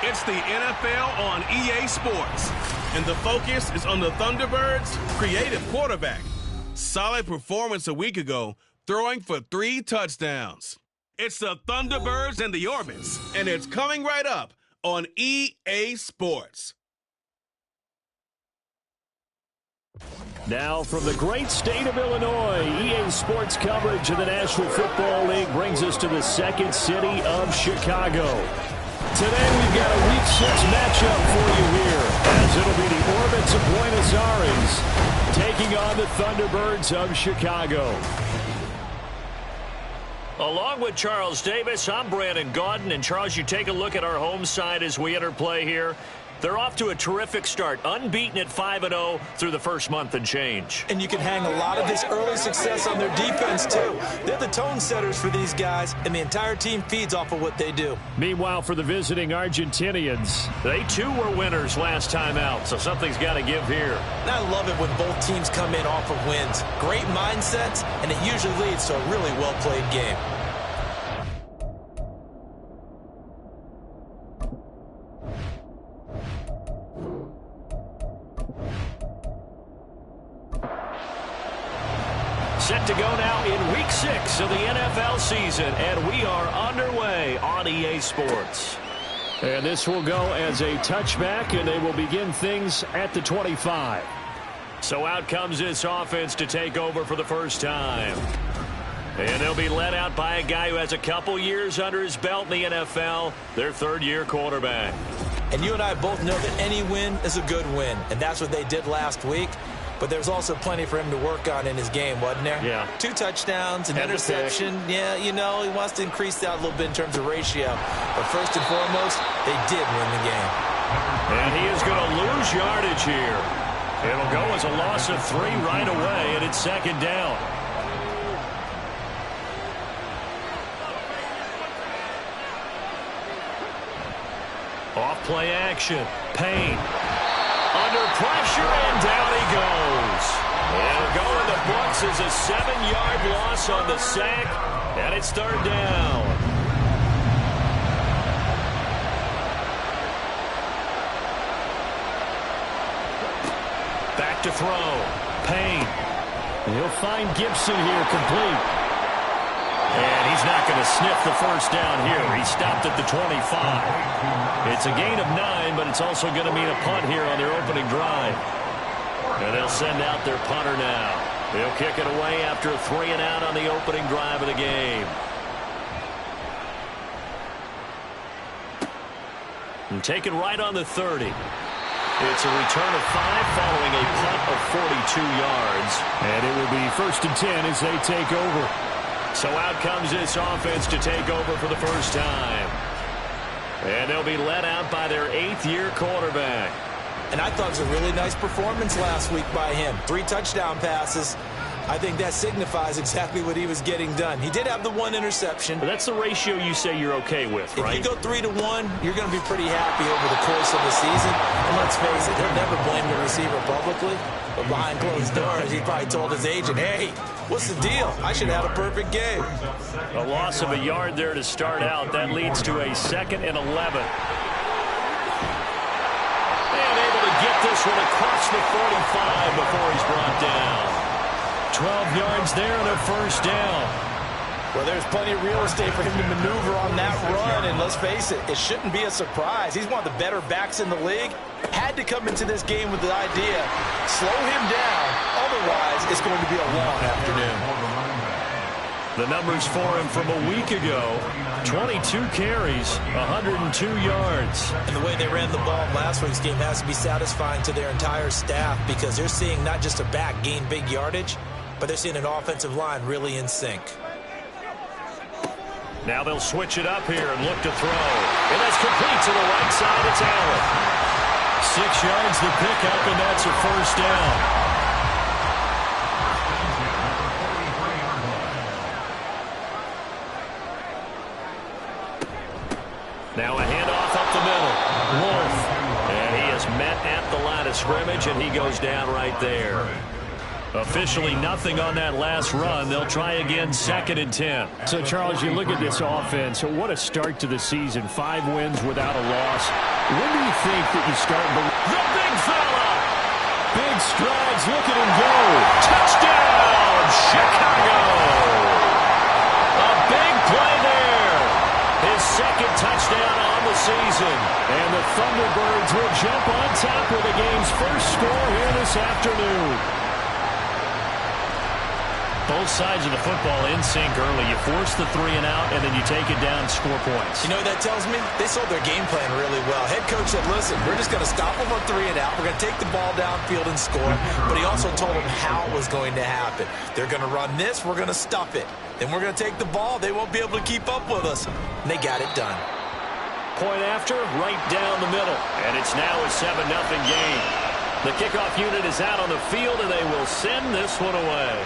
It's the NFL on EA Sports, and the focus is on the Thunderbirds' creative quarterback. Solid performance a week ago, throwing for 3 touchdowns. It's the Thunderbirds and the Orbits, and it's coming right up on EA Sports. Now from the great state of Illinois, EA Sports coverage of the National Football League brings us to the second city of Chicago. Today we've got a Week 6 matchup for you here, as it'll be the Orbits of Buenos Aires taking on the Thunderbirds of Chicago. Along with Charles Davis, I'm Brandon Gaudin. And Charles, you take a look at our home side as we enter play here. They're off to a terrific start, unbeaten at 5-0 through the first month and change. And you can hang a lot of this early success on their defense, too. They're the tone setters for these guys, and the entire team feeds off of what they do. Meanwhile, for the visiting Argentinians, they too were winners last time out, so something's got to give here. And I love it when both teams come in off of wins. Great mindsets, and it usually leads to a really well-played game. Set to go now in Week 6 of the NFL season, and we are underway on EA Sports. And this will go as a touchback, and they will begin things at the 25. So out comes this offense to take over for the first time. And they'll be led out by a guy who has a couple years under his belt in the NFL, their third-year quarterback. And you and I both know that any win is a good win, and that's what they did last week. But there's also plenty for him to work on in his game, wasn't there? Yeah. 2 touchdowns, an interception. Yeah, you know, he wants to increase that a little bit in terms of ratio. But first and foremost, they did win the game. And he is going to lose yardage here. It'll go as a loss of 3 right away, and it's second down. Off play action. Payne. Under pressure, and down he goes. It'll go in the books as a 7-yard loss on the sack, and it's third down. Back to throw. Payne. He'll find Gibson here complete. And he's not going to sniff the first down here. He stopped at the 25. It's a gain of 9, but it's also going to mean a punt here on their opening drive. And they'll send out their punter now. He'll kick it away after a 3-and-out on the opening drive of the game. And taken right on the 30. It's a return of 5 following a punt of 42 yards. And it will be first and 10 as they take over. So out comes this offense to take over for the first time. And they'll be led out by their 8th-year quarterback. And I thought it was a really nice performance last week by him. 3 touchdown passes. I think that signifies exactly what he was getting done. He did have the 1 interception. But that's the ratio you say you're okay with, right? If you go 3-1, you're going to be pretty happy over the course of the season. And let's face it, he'll never blame the receiver publicly. But behind closed doors, he probably told his agent, hey, what's the deal? I should have had a perfect game. A loss of a yard there to start out. That leads to a 2nd and 11. And able to get this one across the 45 before he's brought down. 12 yards there and a first down. Well, there's plenty of real estate for him to maneuver on that run. And let's face it, it shouldn't be a surprise. He's one of the better backs in the league. Had to come into this game with the idea, slow him down. Otherwise, it's going to be a long afternoon. The numbers for him from a week ago, 22 carries, 102 yards. And the way they ran the ball in last week's game has to be satisfying to their entire staff because they're seeing not just a back gain big yardage, but they're seeing an offensive line really in sync. Now they'll switch it up here and look to throw. And that's complete to the right side. It's Allen. 6 yards the pickup, and that's a first down. Now a handoff up the middle. Wolf. And he is met at the line of scrimmage, and he goes down right there. Officially nothing on that last run. They'll try again, 2nd and 10. So, Charles, you look at this offense. What a start to the season. 5 wins without a loss. When do you think that you start? The big fella! Big strides. Look at him go. Touchdown, Chicago! A big play there. His 2nd touchdown on the season. And the Thunderbirds will jump on top with the game's first score here this afternoon. Both sides of the football in sync early. You force the 3 and out, and then you take it down, score points. You know what that tells me? They sold their game plan really well. Head coach said, listen, we're just going to stop them on 3 and out. We're going to take the ball downfield and score. But he also told them how it was going to happen. They're going to run this. We're going to stuff it. Then we're going to take the ball. They won't be able to keep up with us. And they got it done. Point after, right down the middle. And it's now a 7-0 game. The kickoff unit is out on the field, and they will send this one away.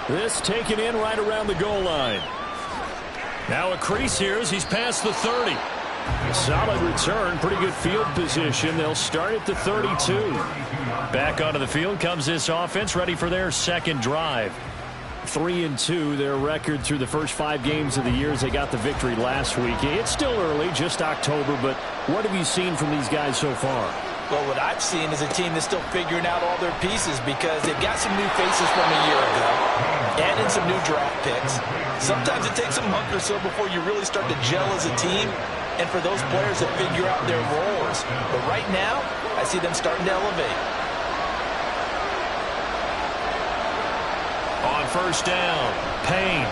This taken in right around the goal line. Now a crease here as he's past the 30. A solid return, pretty good field position. They'll start at the 32. Back onto the field comes this offense, ready for their 2nd drive. 3-2, their record through the first 5 games of the year as they got the victory last week. It's still early, just October, but what have you seen from these guys so far? Well, what I've seen is a team that's still figuring out all their pieces because they've got some new faces from a year ago, added some new draft picks. Sometimes it takes a month or so before you really start to gel as a team and for those players to figure out their roles. But right now, I see them starting to elevate. On 1st down, Payne.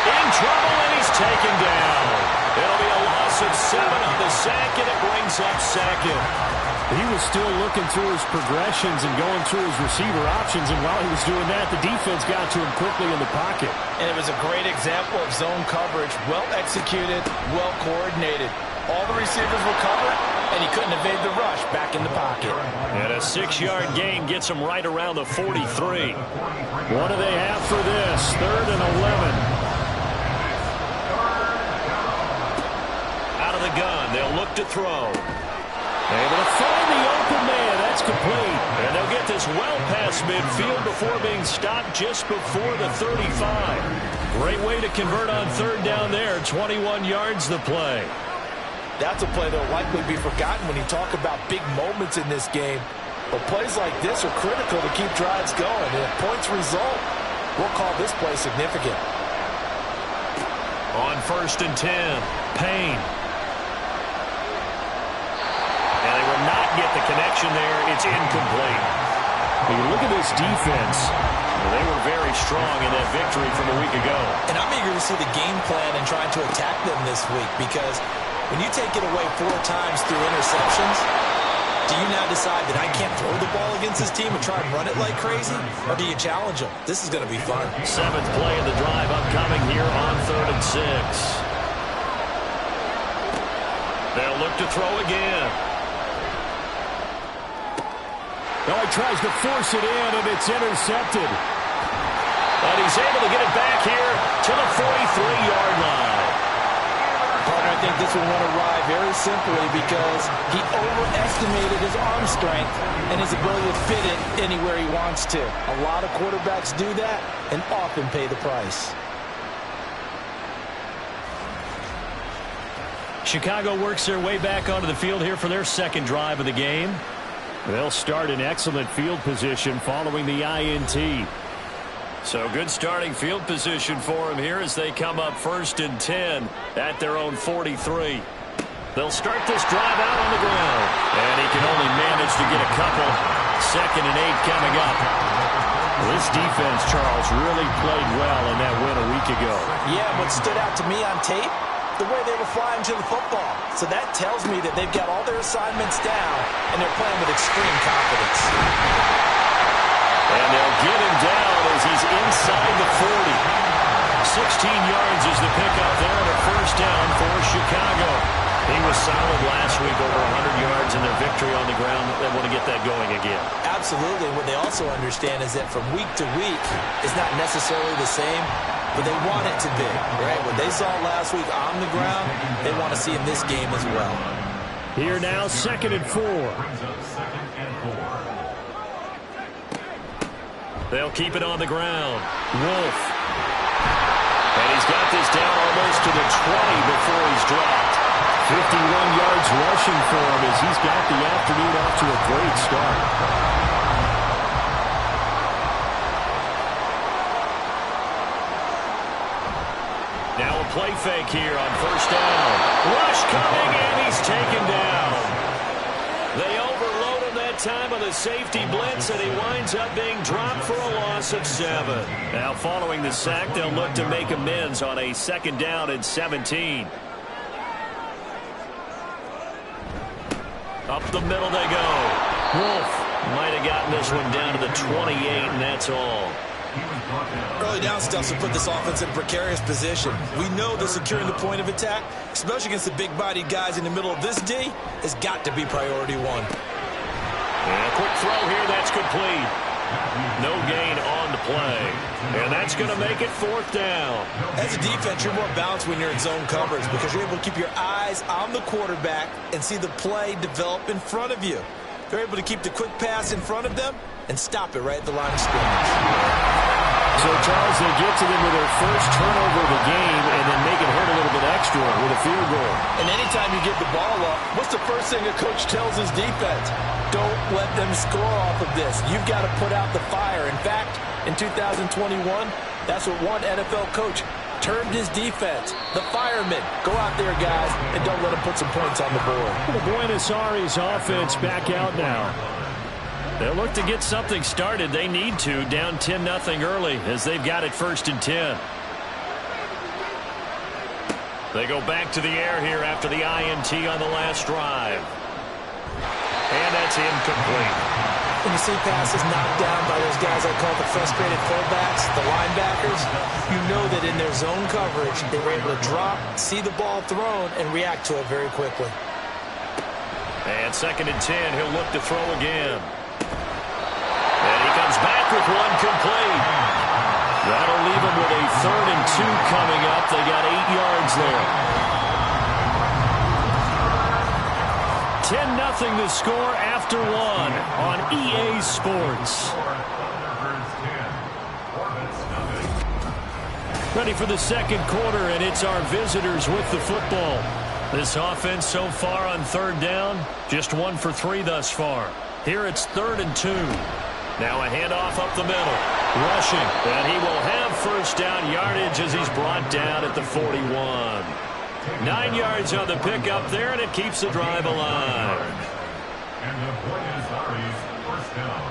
In trouble, and he's taken down. It'll be a loss of 7 on the sack, and it brings up 2nd. He was still looking through his progressions and going through his receiver options, and while he was doing that, the defense got to him quickly in the pocket. And it was a great example of zone coverage, well executed, well coordinated. All the receivers were covered, and he couldn't evade the rush back in the pocket. And a 6-yard gain gets him right around the 43. What do they have for this? 3rd and 11. The gun. They'll look to throw. Able to find the open man. That's complete. And they'll get this well past midfield before being stopped just before the 35. Great way to convert on 3rd down there. 21 yards the play. That's a play that will likely be forgotten when you talk about big moments in this game. But plays like this are critical to keep drives going. And if points result, we'll call this play significant. On 1st and 10, Payne. And they will not get the connection there. It's incomplete. When you look at this defense, they were very strong in that victory from a week ago. And I'm eager to see the game plan and trying to attack them this week because when you take it away 4 times through interceptions, do you now decide that I can't throw the ball against this team and try and run it like crazy? Or do you challenge them? This is going to be fun. 7th play of the drive upcoming here on 3rd and 6. They'll look to throw again. Oh, he tries to force it in, and it's intercepted. But he's able to get it back here to the 43-yard line. Partner, I think this will run awry very simply because he overestimated his arm strength and his ability to fit it anywhere he wants to. A lot of quarterbacks do that and often pay the price. Chicago works their way back onto the field here for their 2nd drive of the game. They'll start in excellent field position following the INT. So good starting field position for them here as they come up 1st and 10 at their own 43. They'll start this drive out on the ground. And he can only manage to get a couple. 2nd and 8 coming up. This defense, Charles, really played well in that win a week ago. Yeah, what stood out to me on tape, the way they were flying to the football. So that tells me that they've got all their assignments down, and they're playing with extreme confidence. And they'll get him down as he's inside the 40. 16 yards is the pickup there and a 1st down for Chicago. He was solid last week, over 100 yards in their victory on the ground. They want to get that going again. Absolutely. What they also understand is that from week to week, it's not necessarily the same, but they want it to be, right? What they saw last week on the ground, they want to see in this game as well. Here now, 2nd and 4. They'll keep it on the ground. Wolf. And he's got this down almost to the 20 before he's dropped. 51 yards rushing for him as he's got the afternoon off to a great start. Now a play fake here on first down. Rush coming, and he's taken down. They overload him that time on the safety blitz, and he winds up being dropped for a loss of 7. Now following the sack, they'll look to make amends on a second down and 17. Up the middle they go. Wolf might have gotten this one down to the 28, and that's all. Early down stuff will put this offense in a precarious position. We know that securing the point of attack, especially against the big-bodied guys in the middle of this D, has got to be priority one. And a quick throw here, that's complete. No gain on the play. And that's going to make it fourth down. As a defense, you're more balanced when you're in zone coverage because you're able to keep your eyes on the quarterback and see the play develop in front of you. They're able to keep the quick pass in front of them and stop it right at the line of scrimmage. So, Charles, they get to them with their first turnover of the game and then make it hurt a little bit extra with a field goal. And anytime you get the ball up, what's the first thing a coach tells his defense? Don't let them score off of this. You've got to put out the fire. In fact, in 2021, that's what one NFL coach termed his defense, the firemen. Go out there, guys, and don't let them put some points on the board. The Buenos Aires offense back out now. They'll look to get something started. They need to, down 10-0 early as they've got it first and 10. They go back to the air here after the INT on the last drive. And that's incomplete. When you see passes knocked down by those guys I call the frustrated fullbacks, the linebackers, you know that in their zone coverage, they were able to drop, see the ball thrown, and react to it very quickly. And second and 10, he'll look to throw again. And he comes back with one complete. That'll leave him with a 3rd and 2 coming up. They got 8 yards there. 10-0 the score after 1 on EA Sports. Ready for the second quarter, and it's our visitors with the football. This offense so far on 3rd down, just 1 for 3 thus far. Here it's 3rd and 2. Now a handoff up the middle. Rushing. And he will have first down yardage as he's brought down at the 41. 9 yards on the pickup there, and it keeps the drive alive. And the Buenos Aires first down.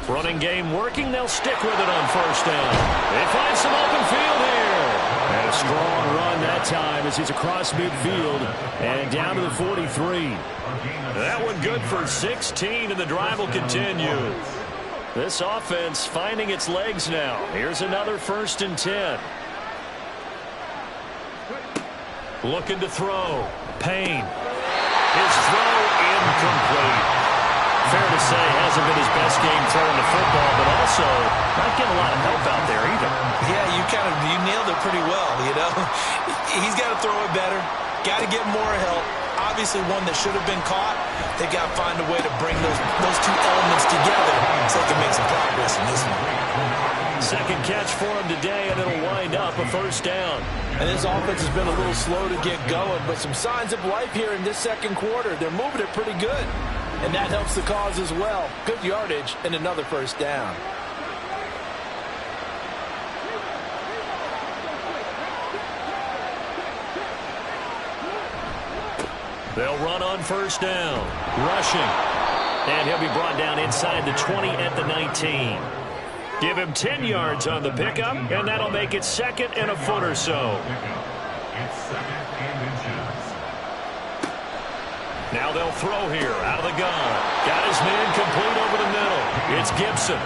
Running game working. They'll stick with it on first down. They find some open field here. And a strong run that time as he's across midfield and down to the 43. That one good for 16, and the drive will continue. This offense finding its legs now. Here's another 1st and 10. Looking to throw. Payne. His throw incomplete. Fair to say, hasn't been his best game throwing the football, but also not getting a lot of help out there either. Yeah, you nailed it pretty well, you know. He's got to throw it better. Got to get more help. Obviously one that should have been caught. They got to find a way to bring those two elements together so they can make some progress in this one. Second catch for him today, and it'll wind up a first down. And this offense has been a little slow to get going, but some signs of life here in this second quarter. They're moving it pretty good. And that helps the cause as well. Good yardage and another first down. They'll run on first down. Rushing. And he'll be brought down inside the 20 at the 19. Give him 10 yards on the pickup, and that'll make it 2nd and a foot or so. It's 2nd and inches. Now they'll throw here out of the gun. Got his man complete over the middle. It's Gibson.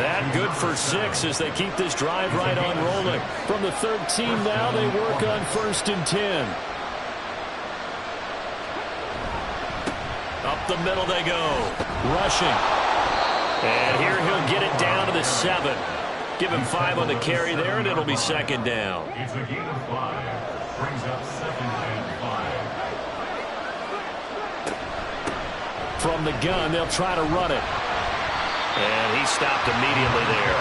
That good for 6 as they keep this drive right on rolling. From the 13 now, they work on 1st and 10. Up the middle they go. Rushing. And here he'll get it down to the 7. Give him 5 on the carry there, and it'll be 2nd down. It's a gain of 5. Brings up 2nd and 5. From the gun, they'll try to run it. And he stopped immediately there.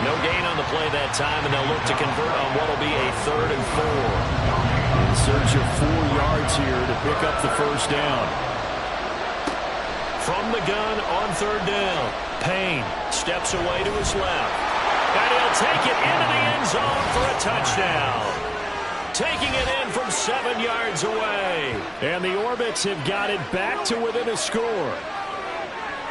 No gain on the play that time, and they'll look to convert on what will be a 3rd and 4. In search of 4 yards here to pick up the first down. From the gun on 3rd down. Payne steps away to his left. And he'll take it into the end zone for a touchdown. Taking it in from 7 yards away. And the Orbits have got it back to within a score.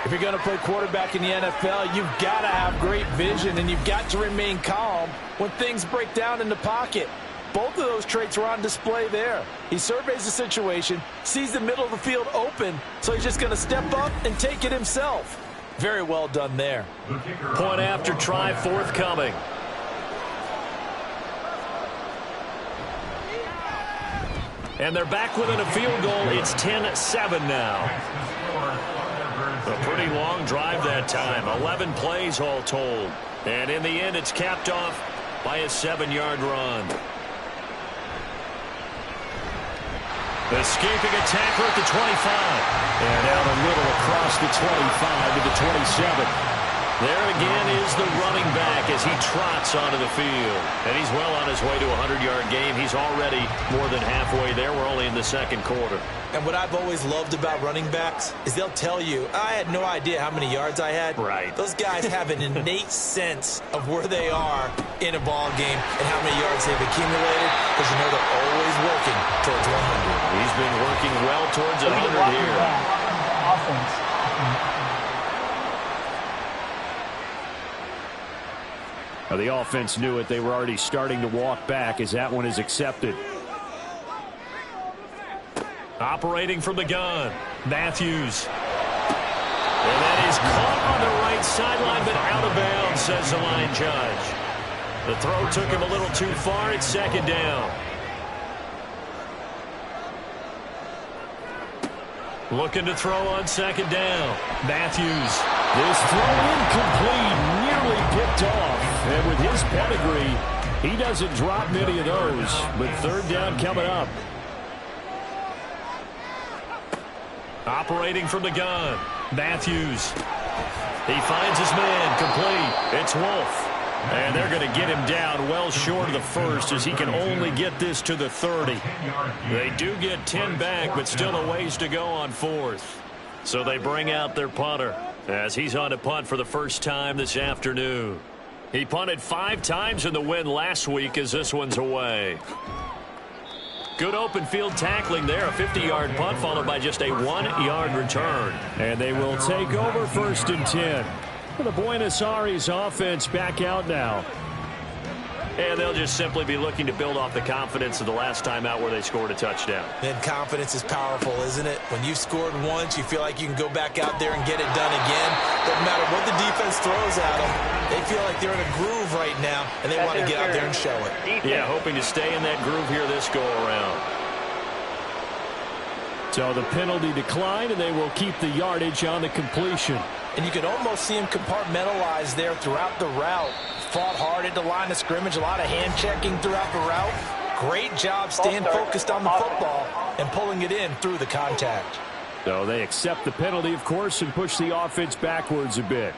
If you're going to play quarterback in the NFL, you've got to have great vision, and you've got to remain calm when things break down in the pocket. Both of those traits were on display there. He surveys the situation, sees the middle of the field open, so he's just going to step up and take it himself. Very well done there. Point after try forthcoming. And they're back within a field goal. It's 10-7 now. A pretty long drive that time. 11 plays all told. And in the end, it's capped off by a 7-yard run. Escaping a tackler at the 25. And out a little across the 25 to the 27. There again is the running back as he trots onto the field. And he's well on his way to a 100-yard game. He's already more than halfway there. We're only in the second quarter. And what I've always loved about running backs is they'll tell you, I had no idea how many yards I had. Right. Those guys have an innate sense of where they are in a ball game and how many yards they've accumulated, because you know they're always working towards 100. He's been working well towards 100 here. Offense. Now, the offense knew it. They were already starting to walk back as that one is accepted. Operating from the gun, Matthews. And that is caught on the right sideline, but out of bounds, says the line judge. The throw took him a little too far. It's 2nd down. Looking to throw on 2nd down. Matthews. This throw incomplete, nearly picked off. And with his pedigree, he doesn't drop many of those. But 3rd down coming up. Operating from the gun, Matthews. He finds his man, complete. It's Wolf. And they're going to get him down well short of the first as he can only get this to the 30. They do get 10 back, but still a ways to go on 4th. So they bring out their punter as he's on to punt for the first time this afternoon. He punted 5 times in the win last week as this one's away. Good open field tackling there. A 50-yard punt followed by just a 1-yard return. And they will take over 1st and 10. For the Buenos Aires offense back out now. And they'll just simply be looking to build off the confidence of the last time out where they scored a touchdown. And confidence is powerful, isn't it? When you've scored once, you feel like you can go back out there and get it done again. Doesn't matter what the defense throws at them. They feel like they're in a groove right now, and they want to get out there and show it. Yeah, hoping to stay in that groove here this go-around. So the penalty declined, and they will keep the yardage on the completion. And you can almost see him compartmentalize there throughout the route. Fought hard at the line of scrimmage, a lot of hand-checking throughout the route. Great job staying focused on the football and pulling it in through the contact. So they accept the penalty, of course, and push the offense backwards a bit.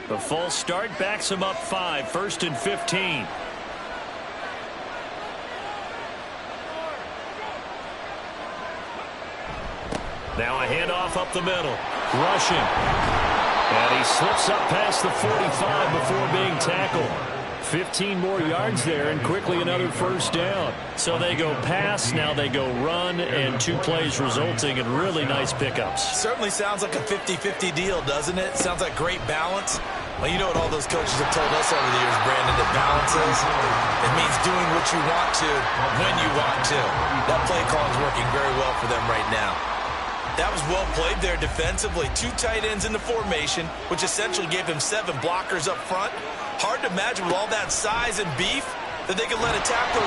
The false start backs him up 5, 1st and 15. Now a handoff up the middle. Rushing. And he slips up past the 45 before being tackled. 15 more yards there, and quickly another 1st down. So they go pass, now they go run, and 2 plays resulting in really nice pickups. Certainly sounds like a 50-50 deal, doesn't it? Sounds like great balance. Well, you know what all those coaches have told us over the years, Brandon, that balance is? It means doing what you want to when you want to. That play call is working very well for them right now. That was well played there defensively. 2 tight ends in the formation, which essentially gave him 7 blockers up front. Hard to imagine with all that size and beef that they could let a tackler...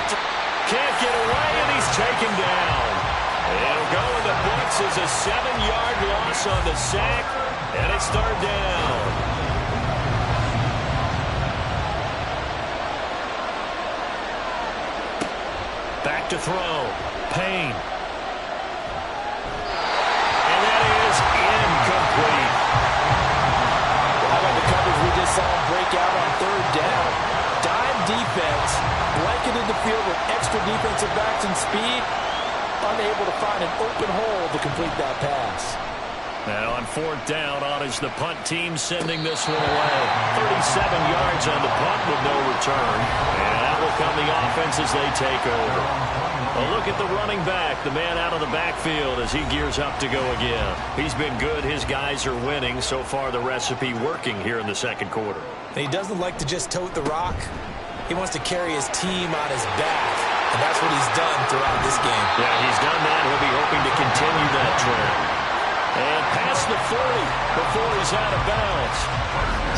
Can't get away, and he's taken down. It'll go in the books as a 7-yard loss on the sack, and it's 3rd down. Back to throw. Payne. speed, unable to find an open hole to complete that pass. Now on fourth down, on is the punt team sending this one away. 37 yards on the punt with no return. And that will come the offense as they take over. A look at the running back, the man out of the backfield as he gears up to go again. He's been good. His guys are winning. So far, the recipe working here in the second quarter. And he doesn't like to just tote the rock. He wants to carry his team on his back. And that's what he's done throughout this game. Yeah, he's done that. He'll be hoping to continue that trend. And past the 40 before he's out of bounds.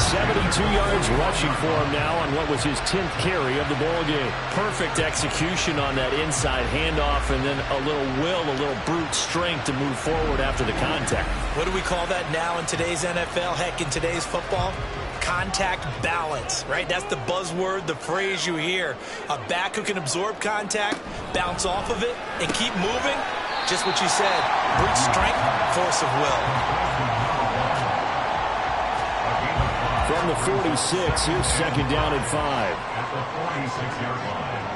72 yards rushing for him now on what was his 10th carry of the ball game. Perfect execution on that inside handoff, and then a little will, a little brute strength to move forward after the contact. What do we call that now in today's NFL? Heck, in today's football? Contact balance, right? That's the buzzword, the phrase you hear. A back who can absorb contact, bounce off of it, and keep moving. Just what you said, brute strength, force of will. From the 46, here's second down and 5. At the 46-yard line.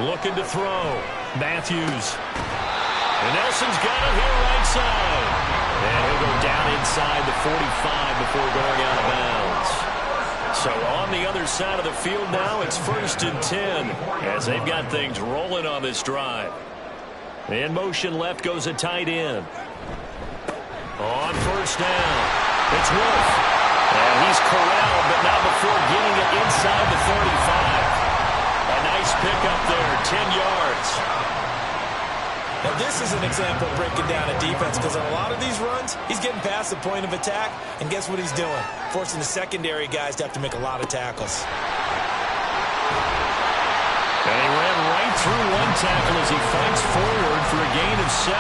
Looking to throw. Matthews. And Nelson's got it here right side. And he'll go down inside the 45 before going out of bounds. So on the other side of the field now, it's 1st and 10 as they've got things rolling on this drive. In motion left goes a tight end. On first down, it's Wolf. And he's corralled, but not before getting it inside the 35. A nice pickup there, 10 yards. Now, this is an example of breaking down a defense because on a lot of these runs, he's getting past the point of attack, and guess what he's doing? Forcing the secondary guys to have to make a lot of tackles. And he ran right through one tackle as he fights forward for a gain of 7.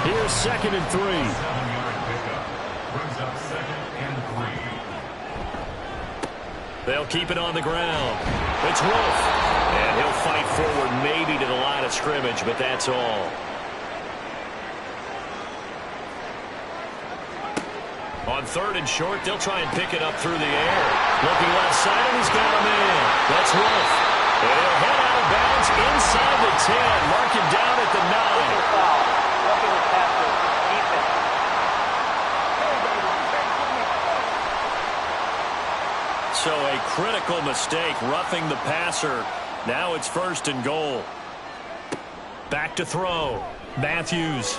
Here's 2nd and 3. 7-yard pickup. Brings up 2nd and 3. They'll keep it on the ground. It's Wolf. And he'll fight forward maybe to the line of scrimmage, but that's all. On 3rd and short, they'll try and pick it up through the air. Looking left side, and he's got a man. That's Wolf. And he'll head out of bounds inside the 10. Mark him down at the 9. So a critical mistake, roughing the passer. Now it's 1st and goal. Back to throw. Matthews.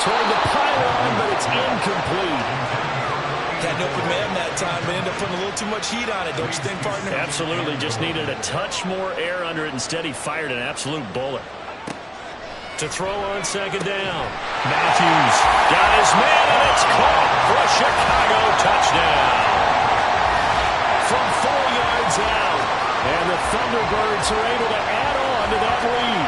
Trying to pile on, but it's incomplete. Got an open man that time, but ended up putting a little too much heat on it, don't you think, partner? Absolutely. Just needed a touch more air under it. Instead, he fired an absolute bullet. To throw on 2nd down. Matthews got his man, and it's caught for a Chicago touchdown. From 4 yards out. And the Thunderbirds are able to add on to that lead.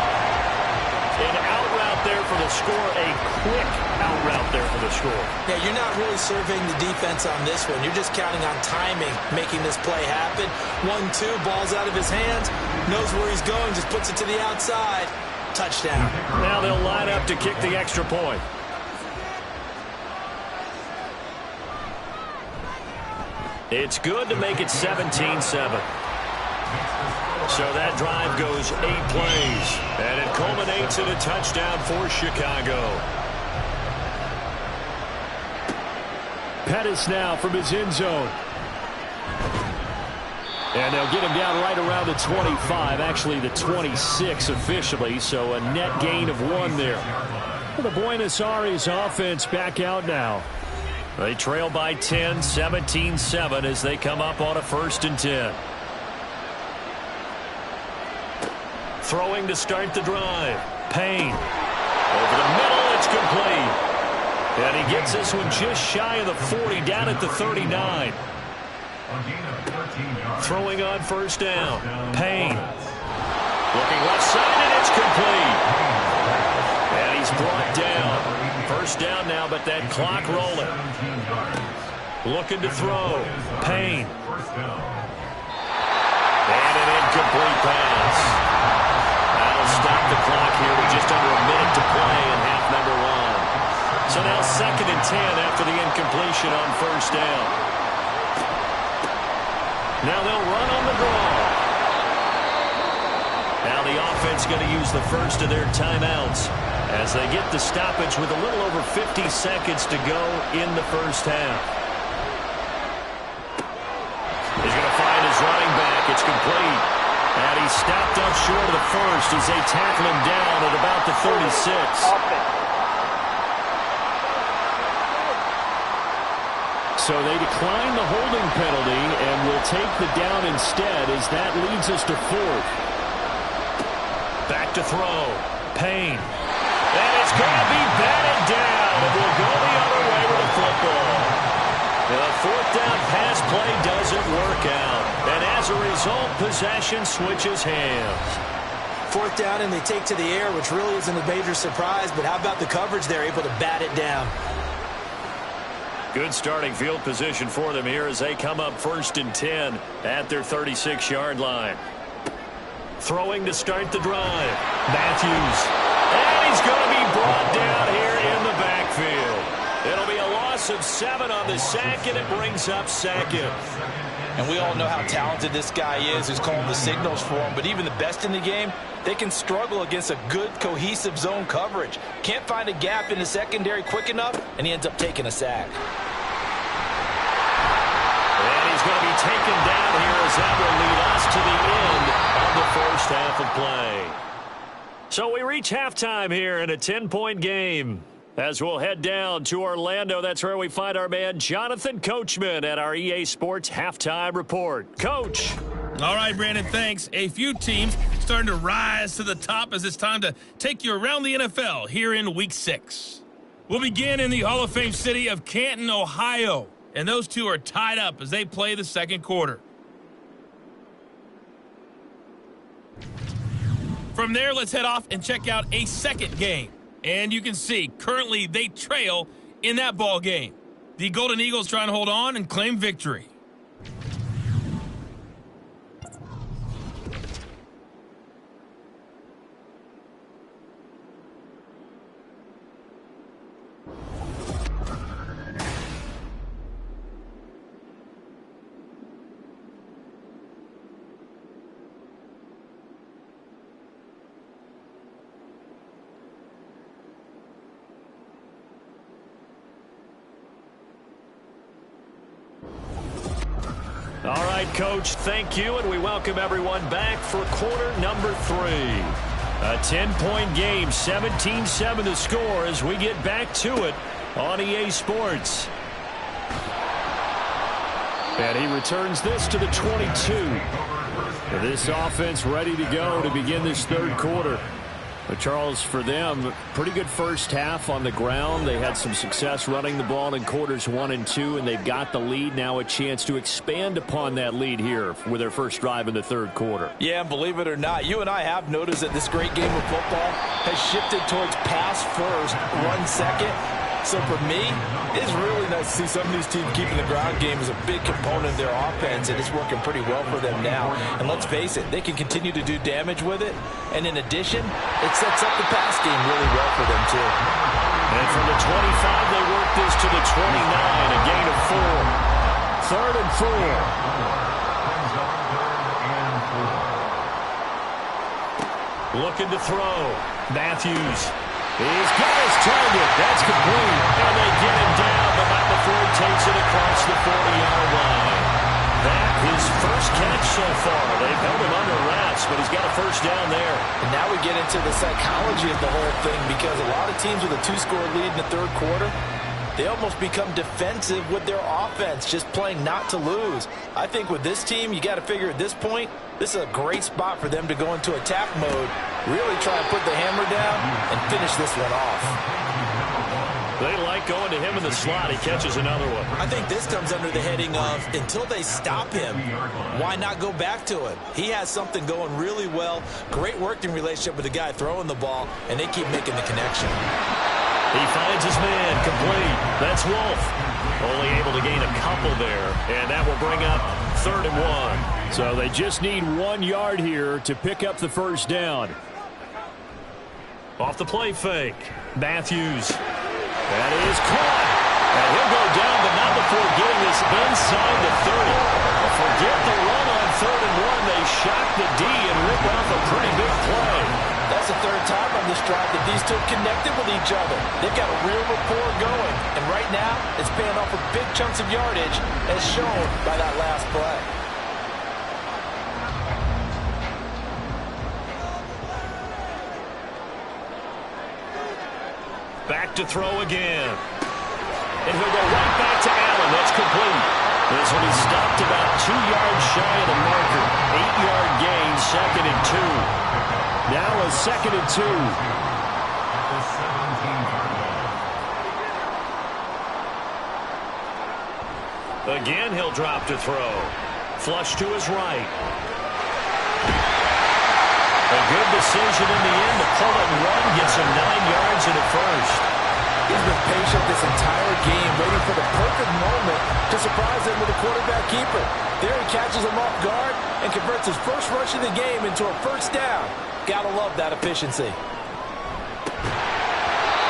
An out route there for the score. A quick out route there for the score. Yeah, you're not really surveying the defense on this one. You're just counting on timing, making this play happen. 1-2, ball's out of his hands. Knows where he's going, just puts it to the outside. Touchdown. Now they'll line up to kick the extra point. It's good to make it 17-7. So that drive goes 8 plays, and it culminates in a touchdown for Chicago. Pettis now from his end zone. And they'll get him down right around the 25, actually the 26 officially, so a net gain of 1 there. Well, the Buenos Aires offense back out now. They trail by 10, 17-7 as they come up on a 1st and 10. Throwing to start the drive. Payne. Over the middle, it's complete. And he gets this one just shy of the 40, down at the 39. Throwing on 1st down. Payne. Looking left side, and it's complete. And he's brought down. 1st down now, but that clock rolling. Looking to throw. Payne. And an incomplete pass. That'll stop the clock here with just under a minute to play in half number 1. So now 2nd and 10 after the incompletion on 1st down. Now they'll run on the draw. Now the offense going to use the first of their timeouts as they get the stoppage with a little over 50 seconds to go in the first half. He's going to find his running back. It's complete. And he's stopped up short of the first as they tackle him down at about the 36. So they decline the holding penalty and will take the down instead as that leads us to fourth. Back to throw. Payne. And it's going to be batted down. It will go the other way with the football. The fourth down pass play doesn't work out. And as a result, possession switches hands. Fourth down and they take to the air, which really isn't a major surprise. But how about the coverage there, able to bat it down? Good starting field position for them here as they come up 1st and 10 at their 36-yard line. Throwing to start the drive. Matthews. And he's going to be brought down here in the backfield. It'll be a loss of 7 on the sack, and it brings up second. And we all know how talented this guy is who's calling the signals for him. But even the best in the game, they can struggle against a good, cohesive zone coverage. Can't find a gap in the secondary quick enough, and he ends up taking a sack. And he's going to be taken down here as that will lead us to the end of the first half of play. So we reach halftime here in a 10-point game. As we'll head down to Orlando, that's where we find our man Jonathan Coachman at our EA Sports Halftime Report. Coach. All right, Brandon, thanks. A few teams starting to rise to the top as it's time to take you around the NFL here in Week 6. We'll begin in the Hall of Fame city of Canton, Ohio, and those two are tied up as they play the second quarter. From there, let's head off and check out a second game. And you can see, currently they trail in that ball game. The Golden Eagles trying to hold on and claim victory. All right, Coach, thank you, and we welcome everyone back for quarter number 3. A 10-point game, 17-7 to score as we get back to it on EA Sports. And he returns this to the 22. This offense ready to go to begin this third quarter. But Charles, for them, pretty good first half on the ground. They had some success running the ball in quarters 1 and 2, and they've got the lead. Now a chance to expand upon that lead here with their first drive in the third quarter. Yeah, and believe it or not, you and I have noticed that this great game of football has shifted towards pass first, run second. So for me, it's really nice to see some of these teams keeping the ground game as a big component of their offense, and it's working pretty well for them now. And let's face it, they can continue to do damage with it. And in addition, it sets up the pass game really well for them, too. And from the 25, they work this to the 29, a gain of 4. 3rd and 4. Looking to throw. Matthews. He's got his target. That's complete. And they get him down, but not before he takes it across the 40-yard line. That his first catch so far. They've held him under wraps, but he's got a first down there. And now we get into the psychology of the whole thing, because a lot of teams with a 2-score lead in the third quarter, they almost become defensive with their offense, just playing not to lose. I think with this team, you got to figure at this point, this is a great spot for them to go into attack mode, really try and put the hammer down and finish this one off. They like going to him in the slot. He catches another one. I think this comes under the heading of, until they stop him, why not go back to it? He has something going really well, great working relationship with the guy throwing the ball, and they keep making the connection. He finds his man, complete. That's Wolf. Only able to gain a couple there, and that will bring up 3rd and 1. So they just need 1 yard here to pick up the first down. Off the play fake. Matthews. That is caught. And he'll go down, but not before getting this inside the 30. Forget the run on 3rd and 1. They shock the D and rip off a pretty big play. That's the third time on this drive that these two connected with each other. They've got a real rapport going. And right now, it's paying off for big chunks of yardage, as shown by that last play. Back to throw again. And he'll go right back to Allen. That's complete. This one is stopped about 2 yards shy of the marker. 8-yard gain, 2nd and 2. Now a 2nd and 2. Again, he'll drop to throw. Flush to his right. A good decision in the end to pull it and run. Gets him 9 yards and a first. He's been patient this entire game, waiting for the perfect moment to surprise them with a quarterback keeper. There he catches him off guard and converts his first rush of the game into a first down. Gotta love that efficiency.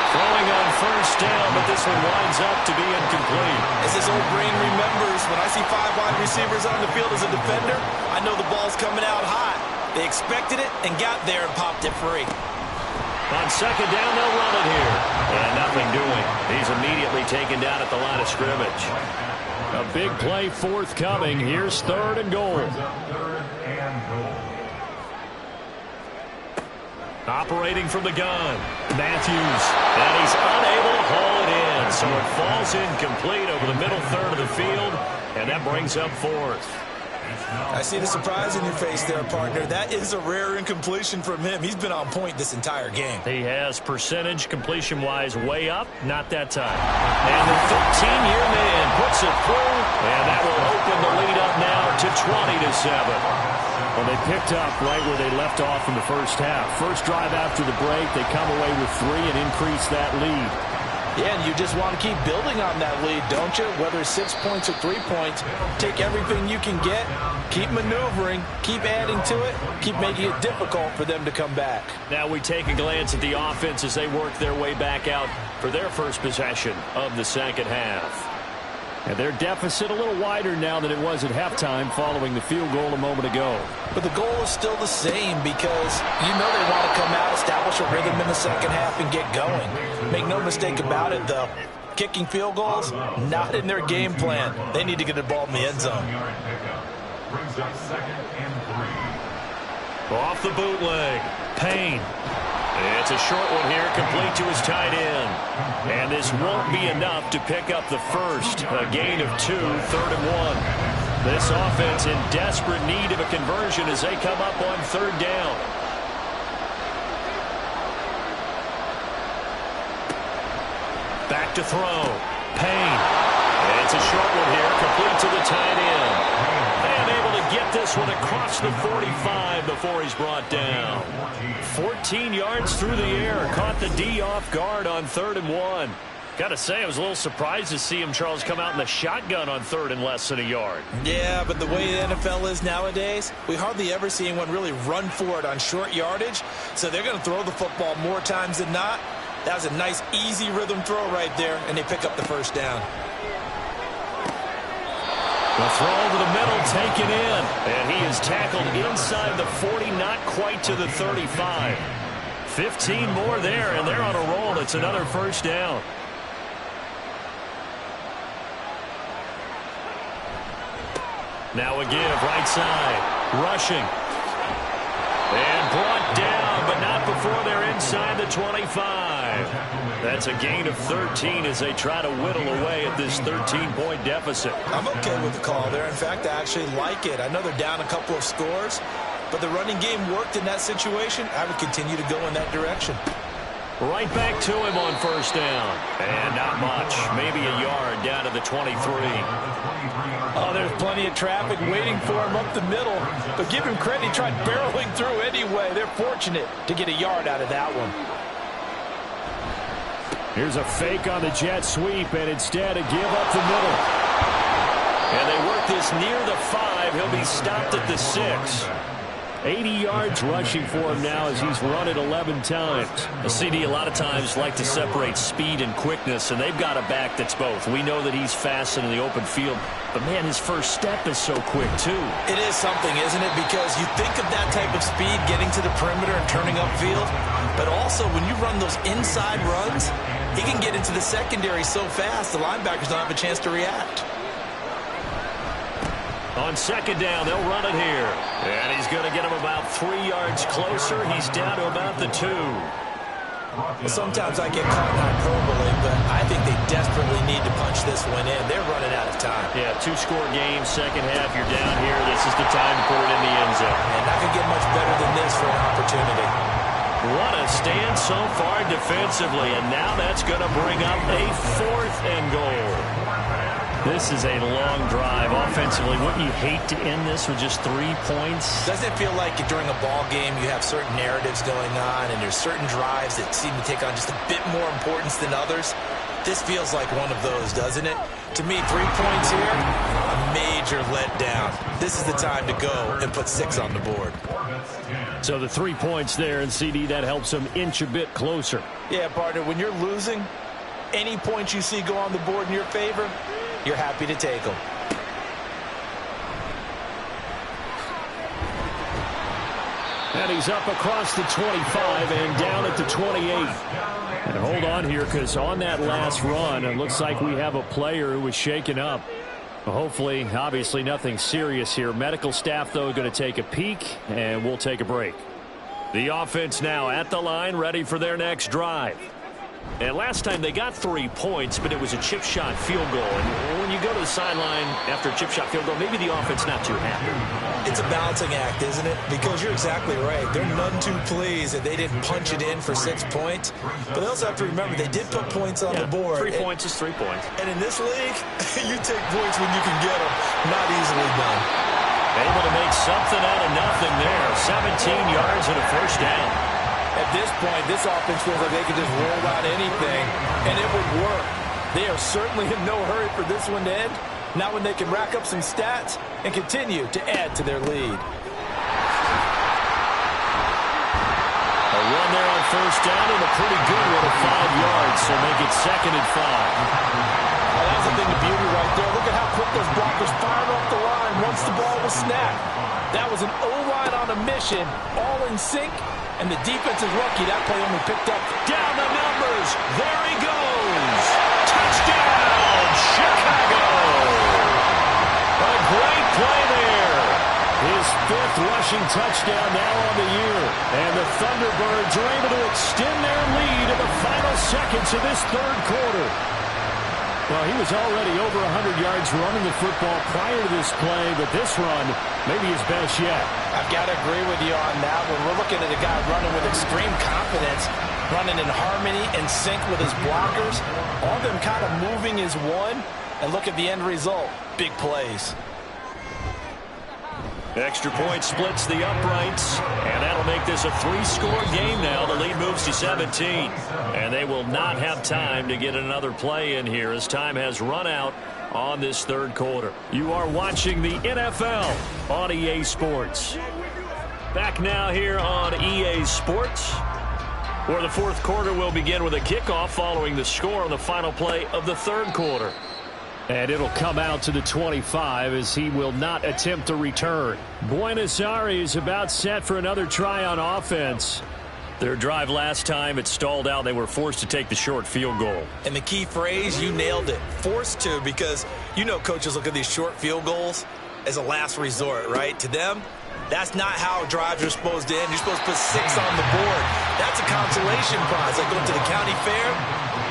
Throwing on first down, but this one winds up to be incomplete. As his old brain remembers, when I see 5 wide receivers on the field as a defender, I know the ball's coming out hot. They expected it and got there and popped it free. On second down, they'll run it here. And nothing doing. He's immediately taken down at the line of scrimmage. A big play forthcoming. Here's 3rd and goal. Operating from the gun, Matthews. And he's unable to haul it in. So it falls incomplete over the middle third of the field. And that brings up 4th. I see the surprise in your face there, partner. That is a rare incompletion from him. He's been on point this entire game. He has percentage completion-wise way up. Not that time. And the 13-year man puts it through. And that will open the lead up now to 20-7. Well, they picked up right where they left off in the first half. First drive after the break, they come away with 3 and increase that lead. Yeah, and you just want to keep building on that lead, don't you? Whether it's 6 points or 3 points, take everything you can get, keep maneuvering, keep adding to it, keep making it difficult for them to come back. Now we take a glance at the offense as they work their way back out for their first possession of the second half. And their deficit a little wider now than it was at halftime following the field goal a moment ago. But the goal is still the same because you know they want to come out, establish a rhythm in the second half, and get going. Make no mistake about it, though. Kicking field goals, not in their game plan. They need to get the ball in the end zone. Off the bootleg, Payne. It's a short one here, complete to his tight end. And this won't be enough to pick up the first. A gain of 2, 3rd and 1. This offense in desperate need of a conversion as they come up on 3rd down. Back to throw. Payne. It's a short one here, complete to the tight end. And able to get this one across the 45 before he's brought down. 14 yards through the air. Caught the D off guard on 3rd and 1. Got to say, I was a little surprised to see him, Charles, come out in the shotgun on 3rd and less than a yard. Yeah, but the way the NFL is nowadays, we hardly ever see anyone really run for it on short yardage. So they're going to throw the football more times than not. That was a nice, easy rhythm throw right there, and they pick up the first down. The throw over the middle taken in. And he is tackled inside the 40, not quite to the 35. 15 more there, and they're on a roll. It's another first down. Now a give, right side. Rushing. And brought down, but not before they're inside the 25. That's a gain of 13 as they try to whittle away at this 13-point deficit. I'm okay with the call there. In fact, I actually like it. I know they're down a couple of scores, but the running game worked in that situation. I would continue to go in that direction. Right back to him on first down. And not much. Maybe a yard down to the 23. Oh, there's plenty of traffic waiting for him up the middle. But give him credit, he tried barreling through anyway. They're fortunate to get a yard out of that one. Here's a fake on the jet sweep, and instead a give up the middle. And they work this near the 5. He'll be stopped at the 6. 80 yards rushing for him now as he's run it 11 times. The CD a lot of times like to separate speed and quickness, and they've got a back that's both. We know that he's fast in the open field, but, man, his first step is so quick, too. It is something, isn't it? Because you think of that type of speed getting to the perimeter and turning upfield, but also when you run those inside runs, he can get into the secondary so fast the linebackers don't have a chance to react. On second down, they'll run it here. And he's going to get him about 3 yards closer. He's down to about the 2. Well, sometimes I get caught in hyperbole, but I think they desperately need to punch this one in. They're running out of time. Yeah, 2-score game, second half, you're down here. This is the time to put it in the end zone. And not going to get much better than this for an opportunity. What a stand so far defensively, and now that's going to bring up a 4th and goal. This is a long drive offensively. Wouldn't you hate to end this with just 3 points? Doesn't it feel like during a ball game you have certain narratives going on and there's certain drives that seem to take on just a bit more importance than others? This feels like one of those, doesn't it? To me, 3 points here, a major letdown. This is the time to go and put 6 on the board. So the 3 points there, and CD, that helps him inch a bit closer. Yeah, partner, when you're losing, any points you see go on the board in your favor, you're happy to take them. And he's up across the 25 and down at the 28. And hold on here, because on that last run, it looks like we have a player who was shaken up. Hopefully, obviously, nothing serious here. Medical staff, though, going to take a peek, and we'll take a break. The offense now at the line, ready for their next drive. And last time they got 3 points, but it was a chip shot field goal. And when you go to the sideline after a chip shot field goal, maybe the offense not too happy. It's a balancing act, isn't it? Because you're exactly right. They're none too pleased that they didn't punch it in for 6 points. But they also have to remember they did put points on the board. 3 points is 3 points. And in this league, you take points when you can get them. Not easily done. Able to make something out of nothing there. 17 yards and a first down. At this point, this offense feels like they could just roll out anything, and it would work. They are certainly in no hurry for this one to end. Now when they can rack up some stats and continue to add to their lead. A run there on first down and a pretty good one at 5 yards, so make it 2nd and 5. Well, that's the thing of beauty right there. Look at how quick those blockers fired off the line once the ball was snapped. That was an O-line on a mission, all in sync. And the defense is lucky that play only picked up. Down the numbers. There he goes. Touchdown, Chicago. A great play there. His 5th rushing touchdown now on the year. And the Thunderbirds are able to extend their lead in the final seconds of this 3rd quarter. Well, he was already over 100 yards running the football prior to this play, but this run may be his best yet. I've got to agree with you on that one. We're looking at a guy running with extreme confidence, running in harmony and sync with his blockers. All of them kind of moving as one. And look at the end result. Big plays. Extra point splits the uprights, and that'll make this a 3-score game now. The lead moves to 17, and they will not have time to get another play in here as time has run out on this 3rd quarter. You are watching the NFL on EA Sports. Back now here on EA Sports, where the 4th quarter will begin with a kickoff following the score on the final play of the 3rd quarter. And it'll come out to the 25 as he will not attempt to return. Buenos Aires about set for another try on offense. Their drive last time, it stalled out. They were forced to take the short field goal. And the key phrase, you nailed it. Forced to, because you know coaches look at these short field goals as a last resort, right? To them, that's not how drives are supposed to end. You're supposed to put 6 on the board. That's a consolation prize. Like going to the county fair,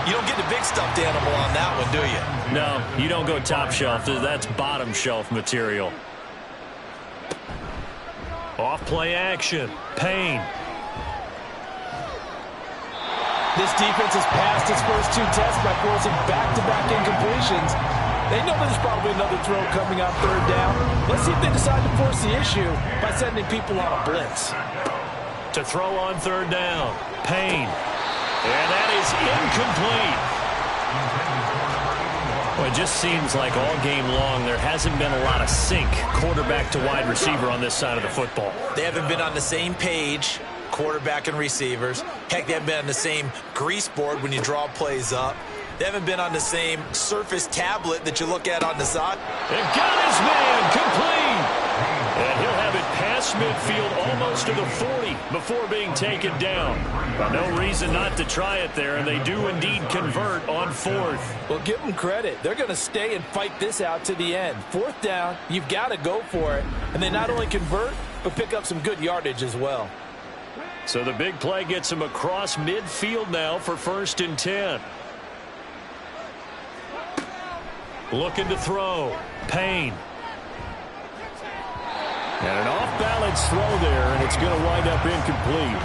you don't get the big stuffed animal on that one, do you? No, you don't go top shelf. That's bottom shelf material. Off play action. Payne. This defense has passed its first 2 tests by forcing back-to-back incompletions. They know there's probably another throw coming on 3rd down. Let's see if they decide to force the issue by sending people on a blitz. To throw on 3rd down. Payne. And that is incomplete. Well, it just seems like all game long there hasn't been a lot of sync quarterback to wide receiver on this side of the football. They haven't been on the same page, quarterback and receivers. Heck, they haven't been on the same grease board when you draw plays up. They haven't been on the same Surface tablet that you look at on the side. And got his man complete. And he'll have it past midfield almost to the 40 before being taken down. But no reason not to try it there, and they do indeed convert on fourth. Well, give them credit. They're going to stay and fight this out to the end. Fourth down, you've got to go for it. And they not only convert, but pick up some good yardage as well. So the big play gets him across midfield now for 1st and 10. Looking to throw. Payne. And an off-balance throw there, and it's going to wind up incomplete.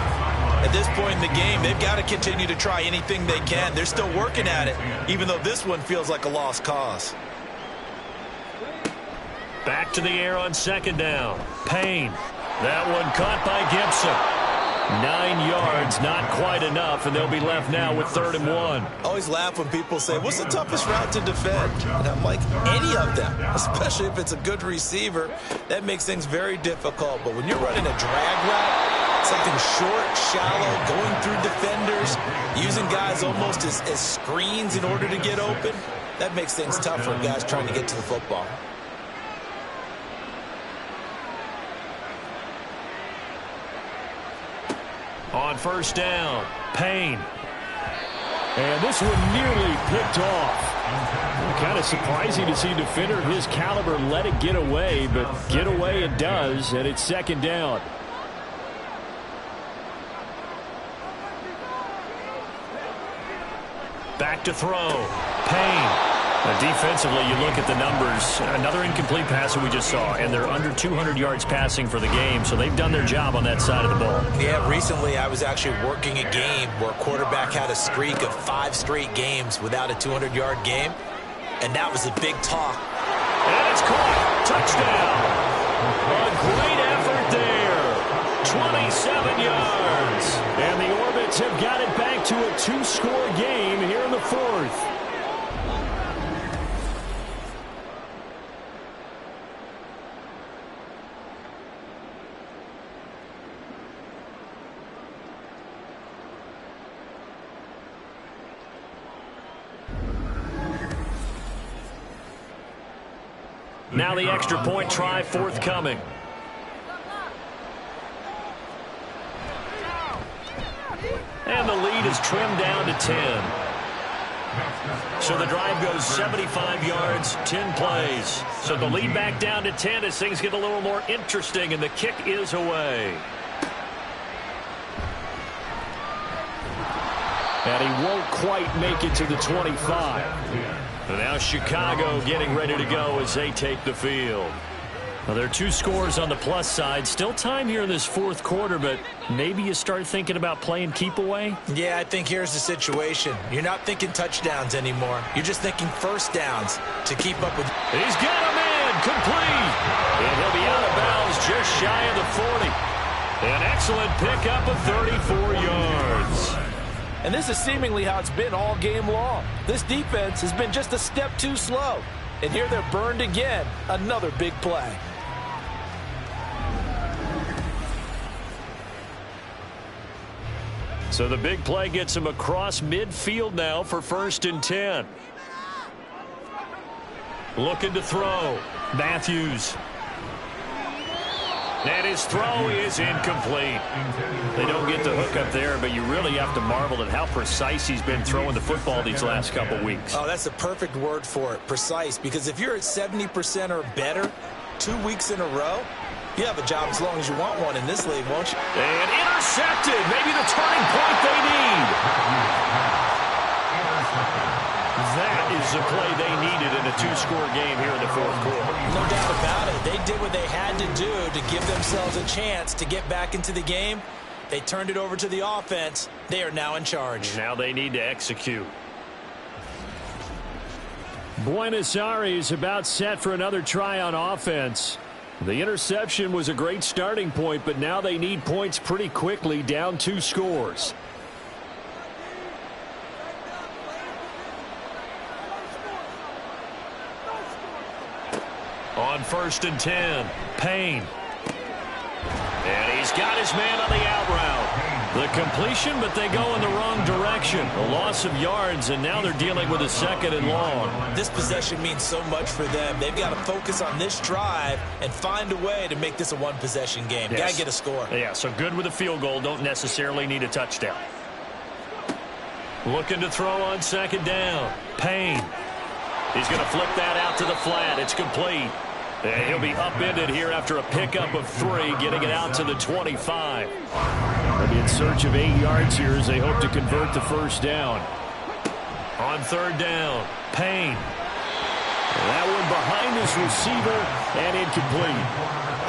At this point in the game, they've got to continue to try anything they can. They're still working at it, even though this one feels like a lost cause. Back to the air on 2nd down. Payne. That one caught by Gibson. 9 yards, not quite enough, and they'll be left now with 3rd and 1. I always laugh when people say, what's the toughest route to defend? And I'm like, any of them, especially if it's a good receiver. That makes things very difficult. But when you're running a drag route, something short, shallow, going through defenders, using guys almost as screens in order to get open, that makes things tough for guys trying to get to the football. On 1st down, Payne. And this one nearly picked off. Kind of surprising to see a defender of his caliber let it get away, but get away it does, and it's 2nd down. Back to throw. Payne. Defensively, you look at the numbers. Another incomplete pass that we just saw, and they're under 200 yards passing for the game, so they've done their job on that side of the ball. Yeah, recently I was actually working a game where a quarterback had a streak of 5 straight games without a 200-yard game, and that was a big talk. And it's caught. Touchdown. A great effort there. 27 yards. And the Orbits have got it back to a 2-score game here in the 4th. Now the extra point try forthcoming. And the lead is trimmed down to 10. So the drive goes 75 yards, 10 plays. So the lead back down to 10 as things get a little more interesting, and the kick is away. And he won't quite make it to the 25. And now Chicago getting ready to go as they take the field. Well, there are 2 scores on the plus side. Still time here in this 4th quarter, but maybe you start thinking about playing keep away? Yeah, I think here's the situation. You're not thinking touchdowns anymore. You're just thinking 1st downs to keep up with. He's got a man complete. And he'll be out of bounds just shy of the 40. An excellent pickup of 34 yards. And this is seemingly how it's been all game long. This defense has been just a step too slow. And here they're burned again. Another big play. So the big play gets him across midfield now for 1st and 10. Looking to throw. Matthews. And his throw is incomplete. They don't get the hook up there, but you really have to marvel at how precise he's been throwing the football these last couple weeks. Oh, that's the perfect word for it, precise. Because if you're at 70% or better 2 weeks in a row, you have a job as long as you want one in this league, won't you? And intercepted. Maybe the turning point they need. That is the play they needed in a 2-score game here in the 4th quarter. No doubt about it. They did what they had to do to give themselves a chance to get back into the game. They turned it over to the offense. They are now in charge. Now they need to execute. Buenos Aires about set for another try on offense. The interception was a great starting point, but now they need points pretty quickly, down 2 scores. On 1st and 10, Payne. And he's got his man on the out route. The completion, but they go in the wrong direction. A loss of yards, and now they're dealing with a 2nd and long. This possession means so much for them. They've got to focus on this drive and find a way to make this a one-possession game. Yes. Got to get a score. Yeah, so good with a field goal. Don't necessarily need a touchdown. Looking to throw on 2nd down. Payne. He's going to flip that out to the flat. It's complete. And he'll be upended here after a pickup of 3, getting it out to the 25. They'll be in search of 8 yards here as they hope to convert the 1st down. On 3rd down, Payne. That one behind his receiver and incomplete.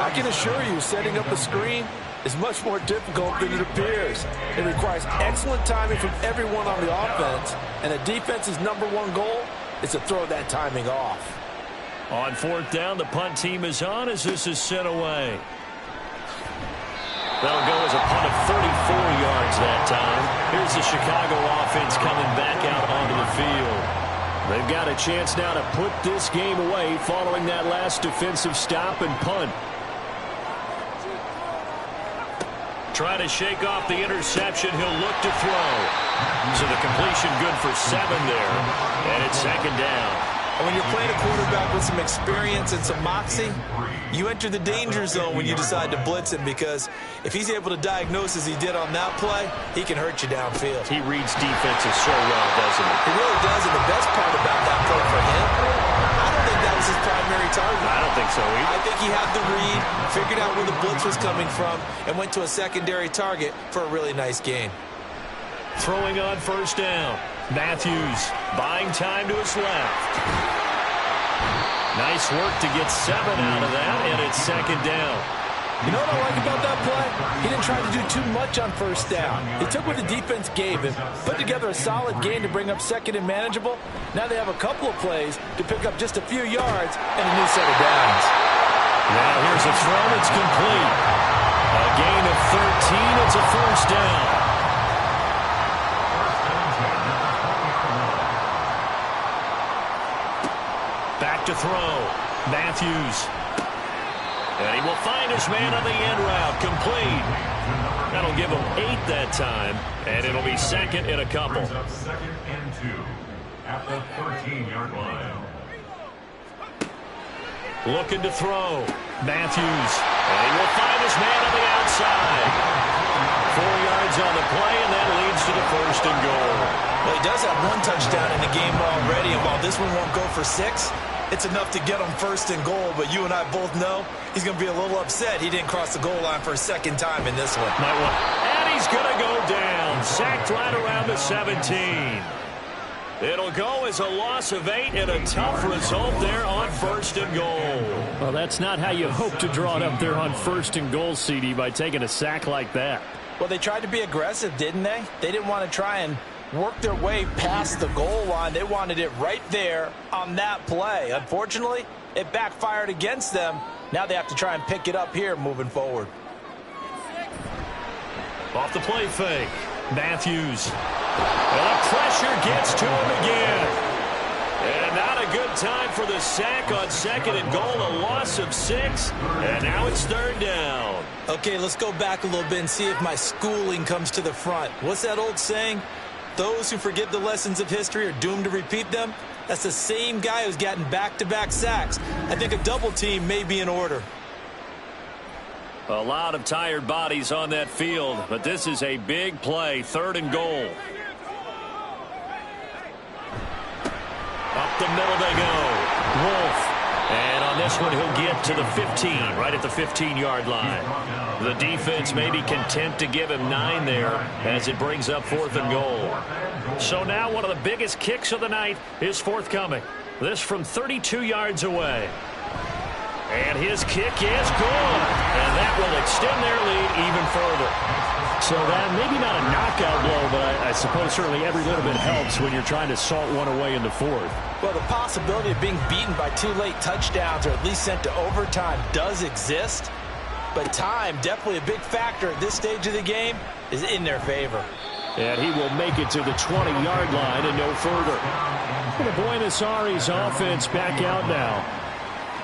I can assure you, setting up a screen is much more difficult than it appears. It requires excellent timing from everyone on the offense, and the defense's #1 goal is to throw that timing off. On 4th down, the punt team is on as this is sent away. That'll go as a punt of 34 yards that time. Here's the Chicago offense coming back out onto the field. They've got a chance now to put this game away following that last defensive stop and punt. Trying to shake off the interception. He'll look to throw. So the completion good for 7 there. And it's 2nd down. And when you're playing a quarterback with some experience and some moxie, you enter the danger zone when you decide to blitz him, because if he's able to diagnose as he did on that play, he can hurt you downfield. He reads defenses so well, doesn't he? He really does, and the best part about that play for him, I don't think that was his primary target. I don't think so either. I think he had the read, figured out where the blitz was coming from, and went to a secondary target for a really nice gain. Throwing on 1st down. Matthews buying time to his left. Nice work to get 7 out of that, and it's 2nd down. You know what I like about that play? He didn't try to do too much on 1st down. He took what the defense gave him, put together a solid gain to bring up 2nd and manageable. Now they have a couple of plays to pick up just a few yards and a new set of downs. Now here's a throw that's complete. A gain of 13. It's a 1st down. Back to throw. Matthews. And he will find his man on the end route. Complete. That'll give him 8 that time. And it'll be 2nd and a couple. 2nd and 2 at the 13-yard line. Looking to throw. Matthews. And he will find his man on the outside. 4 yards on the play, and that leads to the 1st and goal. Well, he does have 1 touchdown in the game already, and while this one won't go for 6, it's enough to get him 1st and goal. But you and I both know he's going to be a little upset he didn't cross the goal line for a 2nd time in this one. And he's going to go down. Sacked right around the 17. It'll go as a loss of 8 and a tough result there on 1st and goal. Well, that's not how you hope to draw it up there on 1st and goal, CD, by taking a sack like that. Well, they tried to be aggressive, didn't they? They didn't want to try and work their way past the goal line. They wanted it right there on that play. Unfortunately, it backfired against them. Now they have to try and pick it up here moving forward. Off the play fake. Matthews. And the pressure gets to him again. And not a good time for the sack on 2nd and goal. A loss of 6. And now it's 3rd down. Okay, let's go back a little bit and see if my schooling comes to the front. What's that old saying? Those who forget the lessons of history are doomed to repeat them. That's the same guy who's gotten back-to-back sacks. I think a double team may be in order. A lot of tired bodies on that field, but this is a big play. 3rd and goal. Up the middle they go. Wolf. And on this one, he'll get to the 15, right at the 15-yard line. The defense may be content to give him 9 there as it brings up 4th and goal. So now one of the biggest kicks of the night is forthcoming. This from 32 yards away. And his kick is good. And that will extend their lead even further. So that maybe not a knockout blow, but I suppose certainly every little bit helps when you're trying to salt one away in the 4th. Well, the possibility of being beaten by 2 late touchdowns or at least sent to overtime does exist. But time, definitely a big factor at this stage of the game, is in their favor. And he will make it to the 20-yard line and no further. The Buenos Aires offense back out now.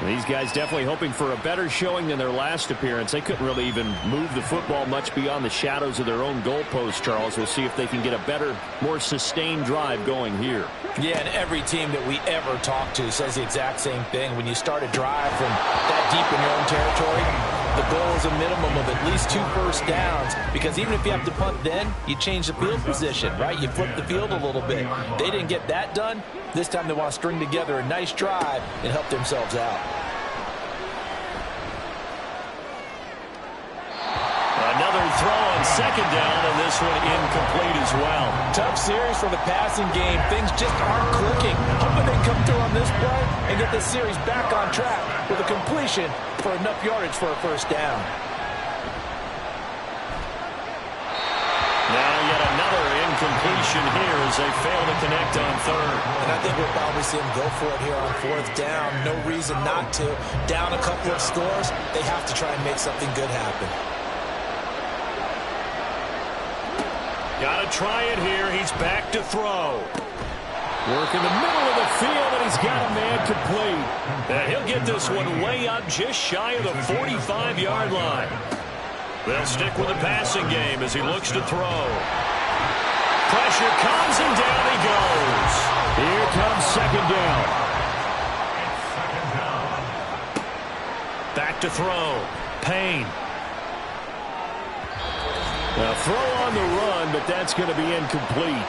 These guys definitely hoping for a better showing than their last appearance. They couldn't really even move the football much beyond the shadows of their own goalpost, Charles. We'll see if they can get a better, more sustained drive going here. Yeah, and every team that we ever talk to says the exact same thing. When you start a drive from that deep in your own territory, the goal is a minimum of at least 2 first downs, because even if you have to punt then, you change the field position, right? You flip the field a little bit. They didn't get that done. This time they want to string together a nice drive and help themselves out. Another throw on second down, and this one incomplete as well. Tough series for the passing game. Things just aren't clicking. Hoping they come through on this play and get this series back on track with a completion for enough yardage for a first down. Now yet another incompletion here as they fail to connect on third. And I think we'll probably see them go for it here on fourth down. No reason not to. Down a couple of scores, they have to try and make something good happen. Got to try it here. He's back to throw. Work in the middle of the field, and he's got a man complete. And he'll get this one way up just shy of the 45-yard line. They'll stick with the passing game as he looks to throw. Pressure comes, and down he goes. Here comes second down. Back to throw. Payne. A throw on the run, but that's going to be incomplete.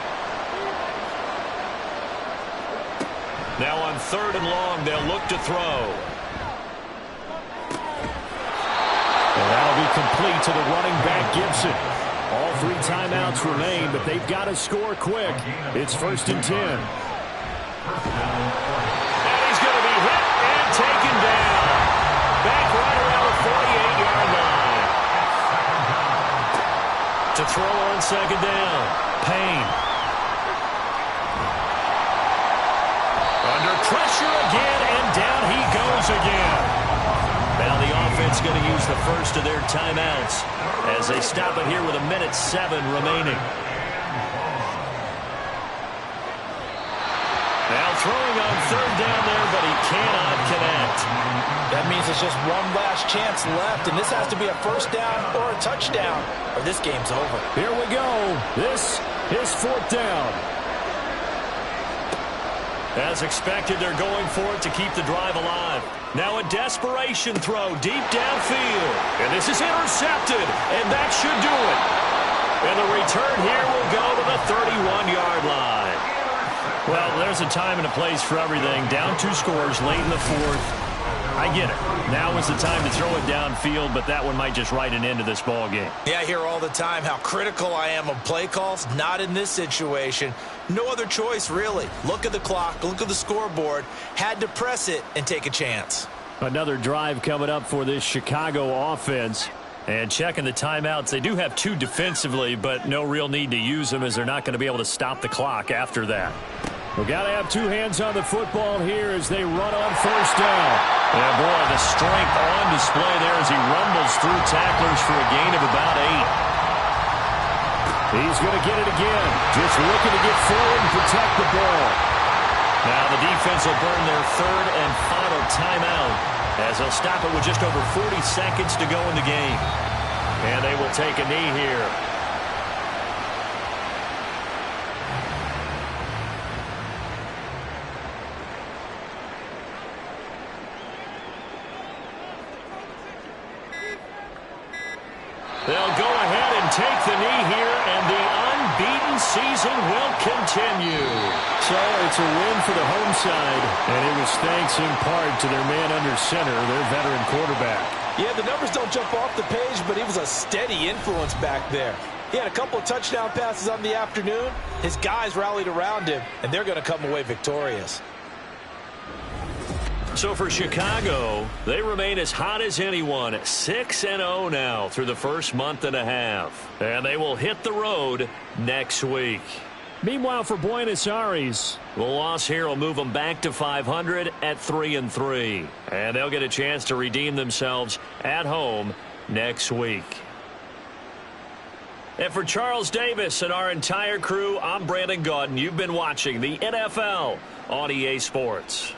Now on third and long, they'll look to throw. And that'll be complete to the running back, Gibson. All 3 timeouts remain, but they've got to score quick. It's 1st and 10. And he's going to be hit and taken down. Back right around the 48-yard line. To throw on second down. Payne. Under pressure again, and down he goes again. Now the offense going to use the first of their timeouts as they stop it here with 1:07 remaining. Now throwing on third down there, but he cannot connect. That means it's just one last chance left, and this has to be a first down or a touchdown, or this game's over. Here we go. This is 4th down. As expected, they're going for it to keep the drive alive. Now a desperation throw deep downfield. And this is intercepted, and that should do it. And the return here will go to the 31-yard line. Well, there's a time and a place for everything. Down 2 scores late in the 4th. I get it. Now is the time to throw it downfield, but that one might just write an end to this ball game. Yeah, I hear all the time how critical I am of play calls. Not in this situation. No other choice, really. Look at the clock. Look at the scoreboard. Had to press it and take a chance. Another drive coming up for this Chicago offense. And checking the timeouts, they do have 2 defensively, but no real need to use them as they're not going to be able to stop the clock after that. We've got to have 2 hands on the football here as they run on first down. Yeah, boy, the strength on display there as he rumbles through tacklers for a gain of about 8. He's going to get it again. Just looking to get forward and protect the ball. Now the defense will burn their 3rd and final timeout as they'll stop it with just over 40 seconds to go in the game. And they will take a knee here. They'll go ahead and take the knee here, and the unbeaten season will continue. So it's a win for the home side, and it was thanks in part to their man under center, their veteran quarterback. Yeah, the numbers don't jump off the page, but he was a steady influence back there. He had a couple of touchdown passes on the afternoon. His guys rallied around him, and they're going to come away victorious. So for Chicago, they remain as hot as anyone, 6-0 now through the first month and a half. And they will hit the road next week. Meanwhile, for Buenos Aires, the loss here will move them back to 500 at 3-3. And they'll get a chance to redeem themselves at home next week. And for Charles Davis and our entire crew, I'm Brandon Gaudin. You've been watching the NFL on EA Sports.